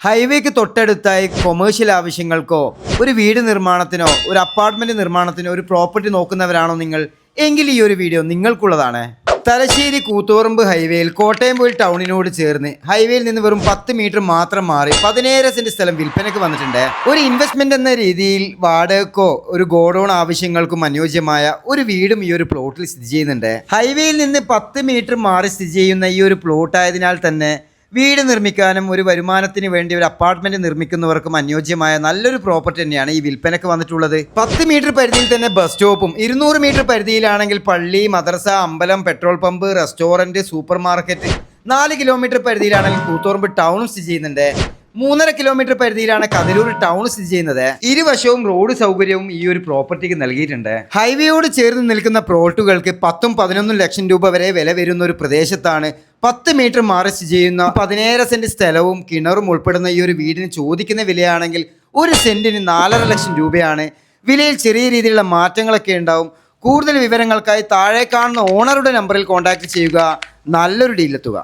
ഹൈവേക്ക് തൊട്ടടുത്തായി കൊമേഴ്ഷ്യൽ ആവശ്യങ്ങൾക്കോ ഒരു വീട് നിർമ്മാണത്തിനോ ഒരു അപ്പാർട്ട്മെന്റ് നിർമ്മാണത്തിനോ ഒരു പ്രോപ്പർട്ടി നോക്കുന്നവരാണോ നിങ്ങൾ എങ്കിൽ ഈ ഒരു വീഡിയോ നിങ്ങൾക്കുള്ളതാണ്. തലശ്ശേരി കൂത്തുപറമ്പ് ഹൈവേയിൽ കോട്ടയംപൊയിൽ ടൗണിനോട് ചേർന്ന് ഹൈവേയിൽ നിന്ന് വെറും 10 മീറ്റർ മാത്രം മാറി 17 സെന്റ് സ്ഥലം വിൽപ്പനയ്ക്ക് വന്നിട്ടുണ്ട്. ഒരു ഇൻവെസ്റ്റ്മെന്റ് എന്ന രീതിയിൽ വാടകക്കോ ഒരു ഗോഡൌൺ ആവശ്യങ്ങൾക്കും അനുയോജ്യമായ ഒരു വീടും ഈ ഒരു പ്ലോട്ടിൽ സ്ഥിതി ചെയ്യുന്നുണ്ട്. ഹൈവേയിൽ നിന്ന് 10 മീറ്റർ മാറി സ്ഥിതി ചെയ്യുന്ന ഈ ഒരു പ്ലോട്ട് ആയതിനാൽ തന്നെ വീട് നിർമ്മിക്കാനും ഒരു വരുമാനത്തിന് വേണ്ടി ഒരു അപ്പാർട്ട്മെന്റ് നിർമ്മിക്കുന്നവർക്കും അനുയോജ്യമായ നല്ലൊരു പ്രോപ്പർട്ടി തന്നെയാണ് ഈ വിൽപ്പനയ്ക്ക് വന്നിട്ടുള്ളത്. 10 മീറ്റർ പരിധിയിൽ തന്നെ ബസ് സ്റ്റോപ്പും 200 മീറ്റർ പരിധിയിലാണെങ്കിൽ പള്ളി, മദ്രസ, അമ്പലം, petrol pump, restaurant, supermarket, 4 kilometre പരിധിയിലാണെങ്കിൽ കൂത്തുപറമ്പ് ടൗണും സ്ഥിതി ചെയ്യുന്നുണ്ട്. 3.5 കിലോമീറ്റർ പരിധിയിലാണ് കതിരൂർ ടൗൺ സ്ഥിതി ചെയ്യുന്നത്. ഇരുവശവും റോഡ് സൗകര്യവും ഈ ഒരു പ്രോപ്പർട്ടിക്ക് നൽകിയിട്ടുണ്ട്. ഹൈവേയോട് ചേർന്ന് നിൽക്കുന്ന പ്ലോട്ടുകൾക്ക് 10-11 ലക്ഷം രൂപ വരെ വില വരുന്ന ഒരു പ്രദേശത്താണ് 10 മീറ്റർ മാറി സ്ഥിതി ചെയ്യുന്ന 17 സെന്റ് സ്ഥലവും കിണറും ഉൾപ്പെടുന്ന ഈ ഒരു വീടിന് ചോദിക്കുന്ന വിലയാണെങ്കിൽ ഒരു സെന്റിന് 4.5 ലക്ഷം രൂപയാണ്. വിലയിൽ ചെറിയ രീതിയിലുള്ള മാറ്റങ്ങളൊക്കെ ഉണ്ടാവും. കൂടുതൽ വിവരങ്ങൾക്കായി താഴെ കാണുന്ന ഓണറുടെ നമ്പറിൽ കോൺടാക്ട് ചെയ്യുക. നല്ലൊരു ഡീലെത്തുക.